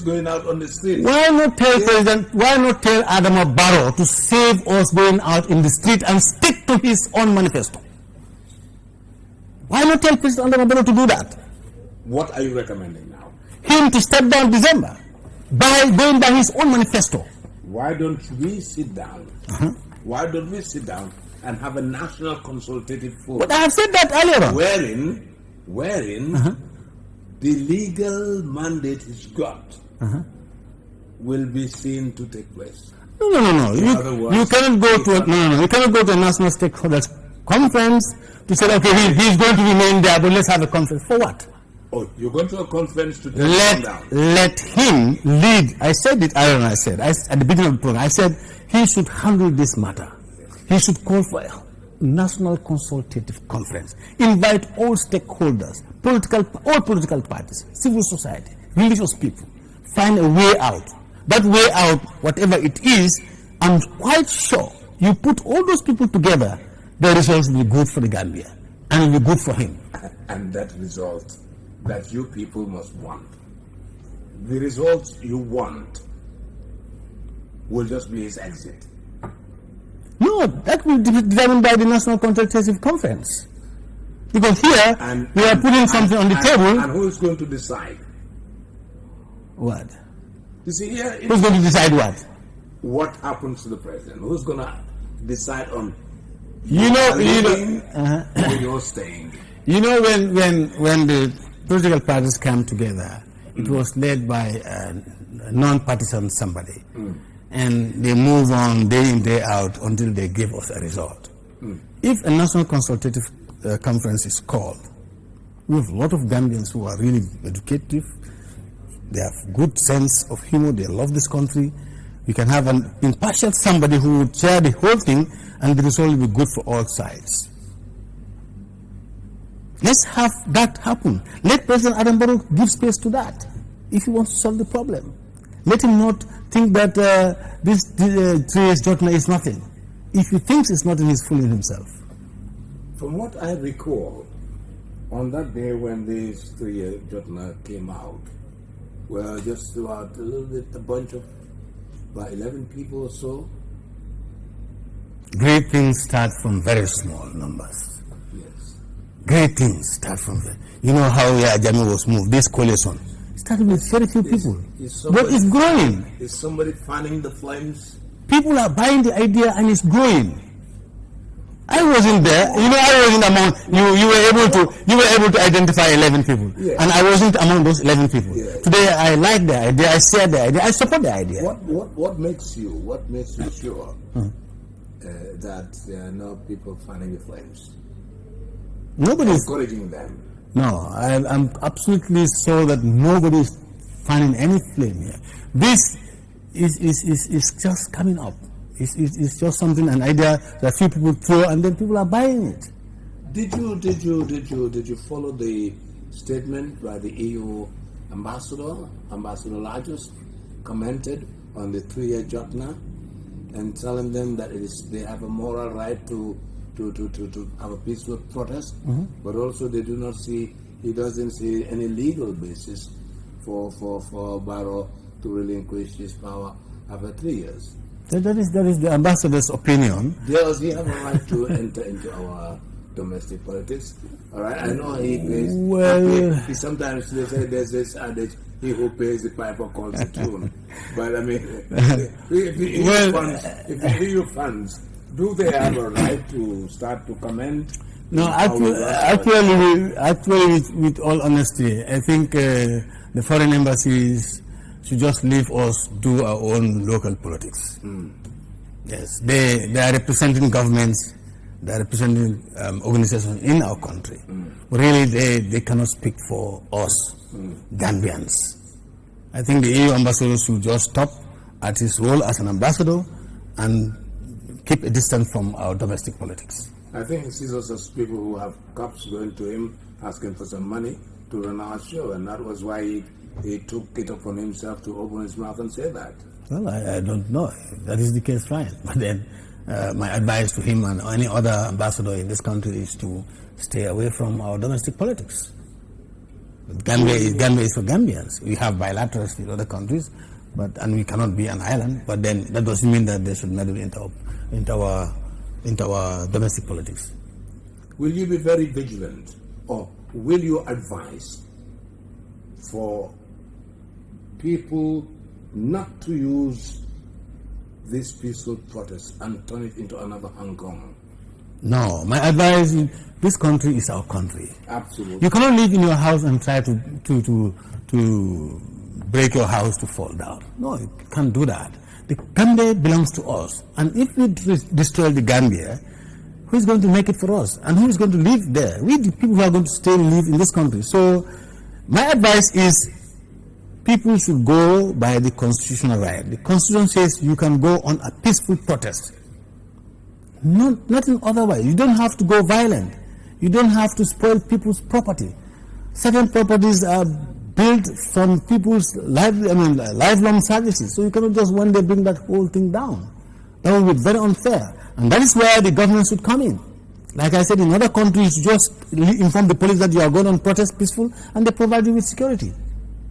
going out on the street. Why not tell President? Why not tell Adama Barrow to save us going out in the street and stick to his own manifesto? Why not tell President Adama Barrow to do that? What are you recommending now? Him to step down December by going by his own manifesto. Why don't we sit down? Why don't we sit down and have a national consultative forum? But I have said that earlier on. Wherein the legal mandate he's got will be seen to take place. No. You cannot go to You cannot go to a national stakeholders conference to say, okay, he's going to remain there, but let's have a conference. For what? Oh, you're going to a conference to take him down. Let him lead. I said it earlier. At the beginning of the program, I said he should handle this matter. He should call for a national consultative conference. Invite all stakeholders, all political parties, civil society, religious people. Find a way out. That way out, whatever it is, I'm quite sure you put all those people together, the results will be good for the Gambia and will be good for him. And that result that you people must want, the results you want will just be his exit. No, that will be determined by the National Consultative Conference. Because here, we are putting something on the table. And who is going to decide? What? You see, here, who's going to decide what? What happens to the president? Who's going to decide on or you're staying? You know, when the political parties come together, it was led by a non-partisan somebody. And they move on day in, day out until they give us a result. If a national consultative conference is called, we have a lot of Gambians who are really educative, they have good sense of humor, they love this country. We can have an impartial somebody who would chair the whole thing and the result will be good for all sides. Let's have that happen. Let President Adam Barrow give space to that if he wants to solve the problem. Let him not think that this 3 years Jotna is nothing. If he thinks it's nothing, he's fooling himself. From what I recall, on that day when this 3 year Jotna came out, well, just about a bunch of about 11 people or so. Great things start from very small numbers. Yes. Great things start from there. You know how Ajami was moved, this coalition. Started with very few people. But it's growing. Is somebody fanning the flames? People are buying the idea and it's growing. I wasn't there. You know, I wasn't among you were able to identify 11 people. Yeah. And I wasn't among those 11 people. Yeah. Today I like the idea, I share the idea, I support the idea. What makes you sure that there are no people fanning the flames, Nobody's. encouraging them. No, I'm absolutely sure that nobody is finding any flame here. This is just coming up. It's just something, an idea that few people throw, and then people are buying it. Did you follow the statement by the EU ambassador, Ambassador Lajos, commented on the 3-year Jotna and telling them that they have a moral right to have a peaceful protest, but also he doesn't see any legal basis for Barrow to relinquish his power after 3 years. That is the ambassador's opinion. Does he have a right to enter into our domestic politics? All right, I know he pays. Well, he sometimes they say there's this adage: "He who pays the piper calls the tune." But I mean, if the EU funds, do they have a right to start to comment? No, actually, with all honesty, I think the foreign embassies should just leave us do our own local politics. Yes, they are representing governments, they are representing organizations in our country. But really, they cannot speak for us, Gambians. I think the EU ambassador should just stop at his role as an ambassador and keep a distance from our domestic politics. I think he sees us as people who have cops going to him asking for some money to run our show, and that was why he took it upon himself to open his mouth and say that. Well, I don't know. If that is the case, fine. But then my advice to him and any other ambassador in this country is to stay away from our domestic politics. Gambia is for Gambians. We have bilaterals with other countries, and we cannot be an island. But then that doesn't mean that they should meddle into our domestic politics. Will you be very vigilant, or will you advise for people not to use this peaceful protest and turn it into another Hong Kong? No, my advice is this country is our country. Absolutely. You cannot live in your house and try to break your house to fall down. No, you can't do that. The Gambia belongs to us, and if we destroy the Gambia, who is going to make it for us, and who is going to live there? We, the people who are going to stay and live in this country. So, my advice is people should go by the constitutional right. The Constitution says you can go on a peaceful protest. Nothing otherwise. You don't have to go violent. You don't have to spoil people's property. Certain properties are built from people's lifelong services. So you cannot just one day bring that whole thing down. That would be very unfair. And that is where the government should come in. Like I said, in other countries, just inform the police that you are going on protest peaceful, and they provide you with security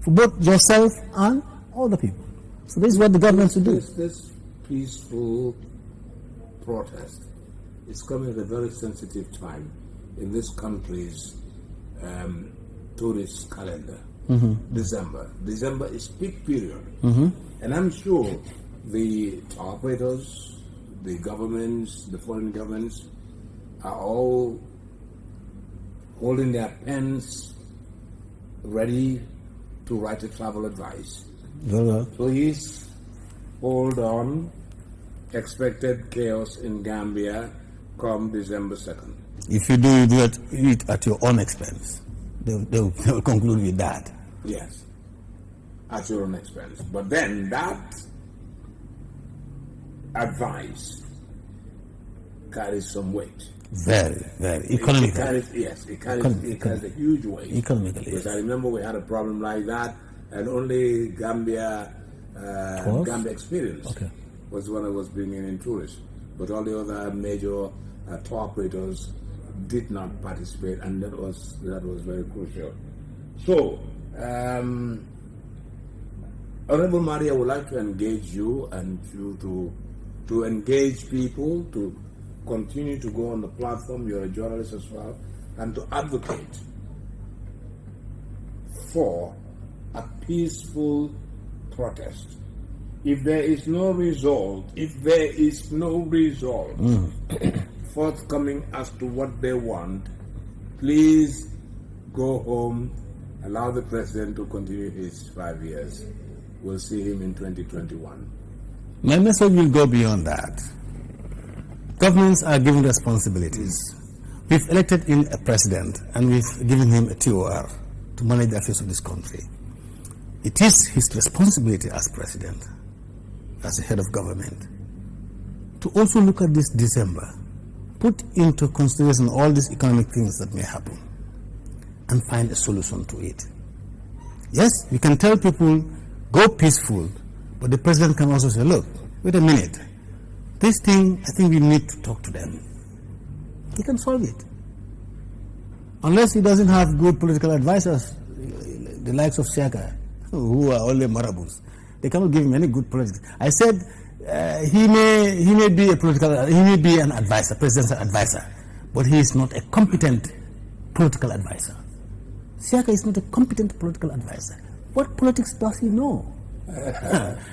for both yourself and other people. So this is what the government should do. This peaceful protest is coming at a very sensitive time in this country's tourist calendar. December is peak period, and I'm sure the operators, the governments, the foreign governments are all holding their pens ready to write a travel advice. Please hold on. Expected chaos in Gambia come December 2nd. If you do it at your own expense. They'll conclude with that. Yes, at your own expense. But then that advice carries some weight. Very, very economically. It carries a huge weight. Economically, because yes. I remember we had a problem like that, and only Gambia Experience was the one that was bringing in tourists. But all the other major tour operators did not participate, and that was very crucial. So, Honorable Madi, I would like to engage you and you to engage people to continue to go on the platform. You're a journalist as well, and to advocate for a peaceful protest. If there is no result, forthcoming as to what they want, please go home, allow the president to continue his 5 years. We'll see him in 2021. My message will go beyond that. governments are given responsibilities. We've elected in a president and we've given him a TOR to manage the affairs of this country. It is his responsibility as president, as a head of government, to also look at this December, put into consideration all these economic things that may happen, and find a solution to it. Yes, we can tell people, go peaceful, but the president can also say, look, wait a minute, this thing, I think we need to talk to them. He can solve it. Unless he doesn't have good political advisors, the likes of Shaka, who are only marabouts. They cannot give him any good politics. I said he may be an advisor, presidential advisor, but he is not a competent political advisor. Siaka is not a competent political advisor. What politics does he know?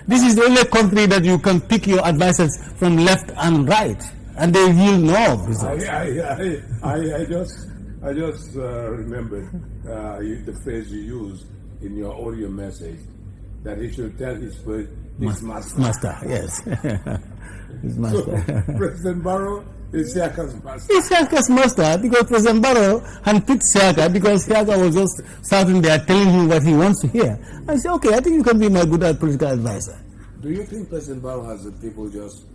This is the only country that you can pick your advisors from left and right, and they will know results. I just remembered the phrase you used in your audio message, that he should tell his master. Master, yes. His master. So, President Barrow is Siaka's master. He's Siaka's master because President Barrow handpicked Siaka because Siaka was just starting there telling him what he wants to hear. I said, okay, I think you can be my good political advisor. Do you think President Barrow has the people just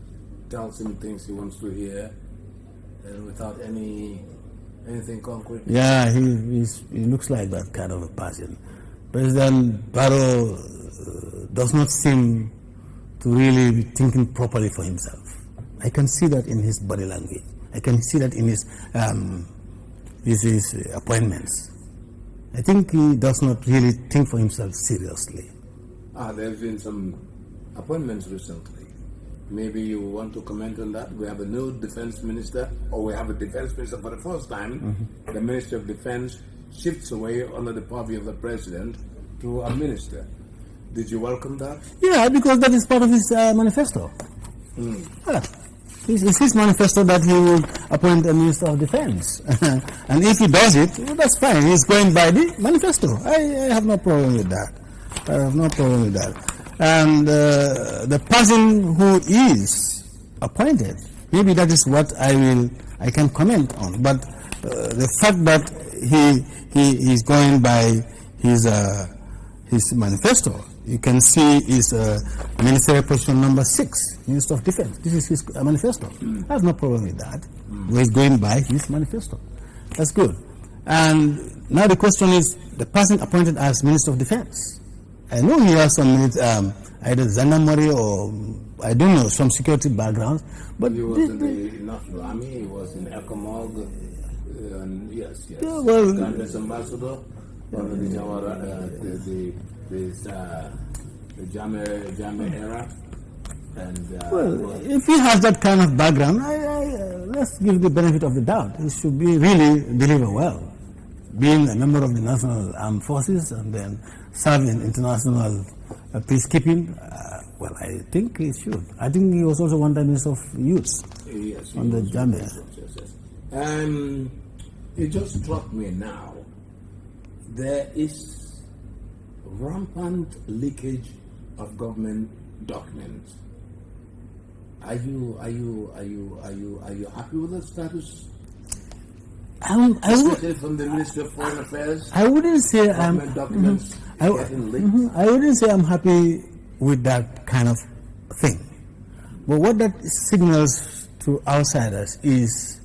tells him things he wants to hear and without anything concrete? Yeah, he looks like that kind of a person. President Barrow does not seem to really be thinking properly for himself. I can see that in his body language. I can see that in his appointments. I think he does not really think for himself seriously. There have been some appointments recently. Maybe you want to comment on that. We have a new defense minister, or we have a defense minister for the first time. Mm-hmm. The Ministry of Defense shifts away under the purview of the president to a minister. Did you welcome that? Yeah, because that is part of his manifesto. Yeah. It's his manifesto that he will appoint a Minister of Defense. And if he does it, well, that's fine. He's going by the manifesto. I have no problem with that. I have no problem with that. And the person who is appointed, maybe that is what I can comment on. But the fact that he is going by his manifesto, you can see is ministerial position number 6, Minister of Defense. This is his manifesto. I have no problem with that. He's going by his manifesto. That's good. And now the question is, the person appointed as Minister of Defense. I know he has some either Zanamori or I don't know, some security backgrounds. But he was in the National Army, he was in ECOMOG, yes. Yeah, well, Congress ambassador, the Jame era. And, well, if he has that kind of background, let's give the benefit of the doubt. He should be really deliver well. Being a member of the National Armed Forces and then serving international peacekeeping, well, I think he should. I think he was also one time Minister of Youth on the Jame. Yes. It just struck me now. There is rampant leakage of government documents. Are you happy with the status? Especially from the Ministry of Foreign Affairs. I wouldn't say documents getting leaked. I wouldn't say I'm happy with that kind of thing. But what that signals to outsiders is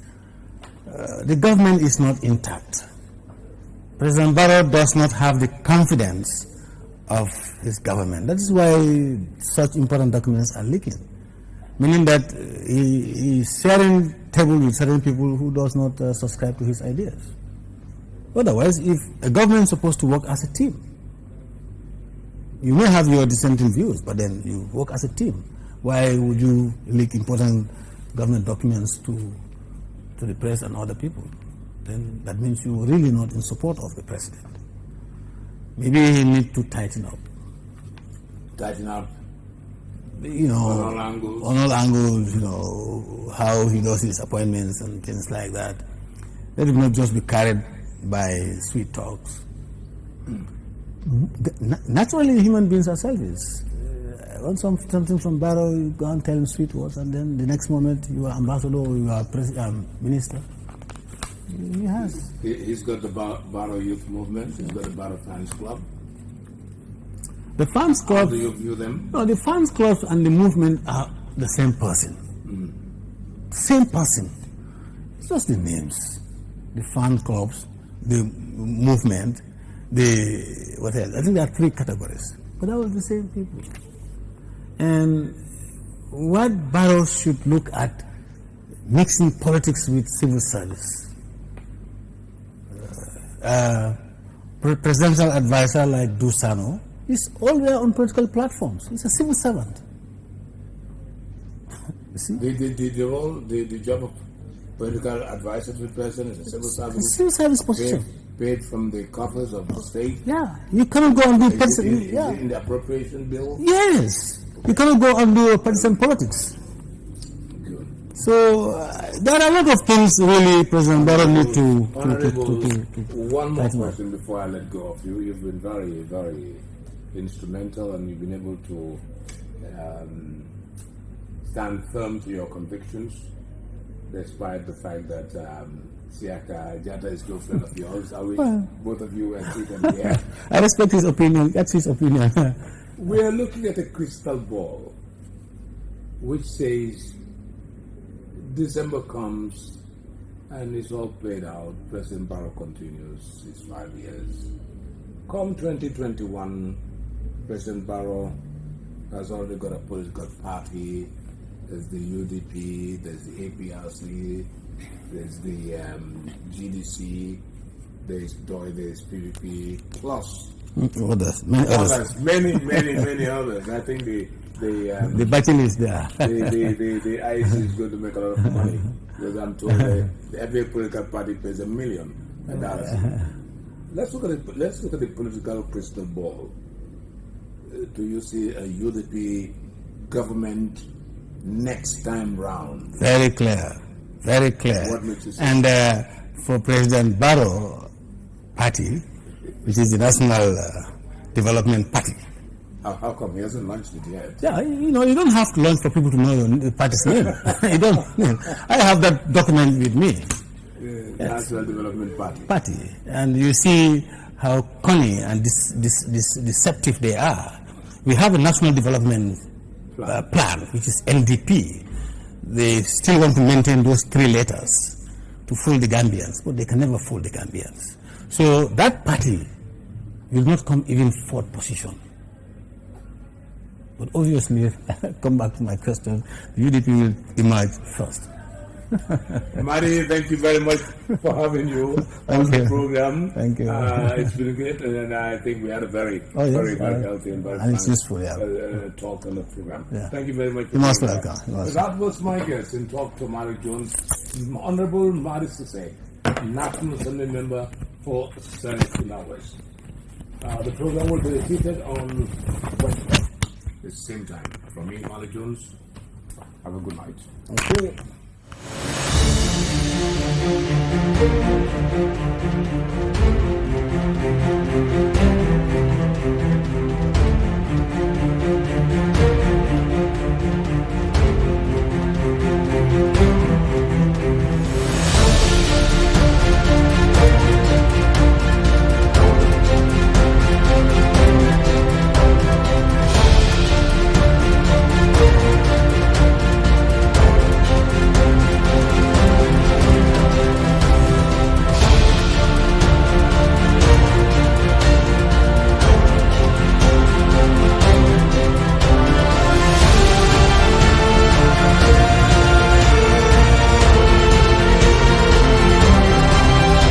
the government is not intact. President Barrow does not have the confidence of his government. That is why such important documents are leaking. Meaning that he is sharing table with certain people who does not subscribe to his ideas. Otherwise, if a government is supposed to work as a team, you may have your dissenting views, but then you work as a team. Why would you leak important government documents to the press and other people? Then that means you are really not in support of the president. Maybe he needs to tighten up. Tighten up. You know, on all angles, you know, how he does his appointments and things like that. Let him not just be carried by sweet talks. Naturally, human beings are selfish. want something from Barrow, you go and tell him sweet words, and then the next moment you are ambassador or you are minister. He has. He's got the Barrow Youth Movement. He's got the Barrow Fans Club. The fans club. How do you view them? No, the fans club and the movement are the same person. Same person. It's just the names. The fan clubs, the movement, the what else? I think there are 3 categories, but that was the same people. And what Barrow should look at, mixing politics with civil service. Presidential advisor like Dusano is all there on political platforms. He's a civil servant. You see? The job of political advisor to the president is a civil service. It's a civil service position. Paid from the coffers of the state. Yeah, you cannot go and do partisan. Is it in the appropriation bill? Yes, you cannot go and do partisan politics. Good. So there are a lot of things really President Barrow need to. One more question before I let go of you. You've been very, very instrumental, and you've been able to stand firm to your convictions, despite the fact that Siaka Jata is no friend of yours. I wish both of you were sitting here. I respect his opinion. That's his opinion. We are looking at a crystal ball which says December comes and it's all played out. President Barrow continues his 5 years. Come 2021, President Barrow has already got a political party. There's the UDP, there's the APRC, there's the GDC, there's DOI, there's PPP, plus others, many others. I think the battle is there. the IEC is going to make a lot of money, because I'm told every political party pays $1 million. Let's look at the political crystal ball. Do you see a UDP government next time round? Very clear, very clear. What makes you say? And for President Barrow party, which is the National Development Party. How come he hasn't launched it yet? Yeah, you don't have to launch for people to know the party's name. You don't. I have that document with me. National Development Party. And you see how cunning and deceptive they are. We have a National Development plan, which is NDP. They still want to maintain those 3 letters to fool the Gambians, but they can never fool the Gambians. So that party will not come even 4th position. But obviously, come back to my question, the UDP will emerge first. Madi, thank you very much for having you on the program. Thank you. It's been great, and I think we had a very healthy and very it's useful, talk on the program. Yeah. Thank you very much. You're most welcome. That was my guest in Talk to Malik Jones, Honorable Madi Ceesay, National Assembly member for Senate Sulawesi. The program will be repeated on Wednesday, the same time. From me, Malik Jones, have a good night. Thank you.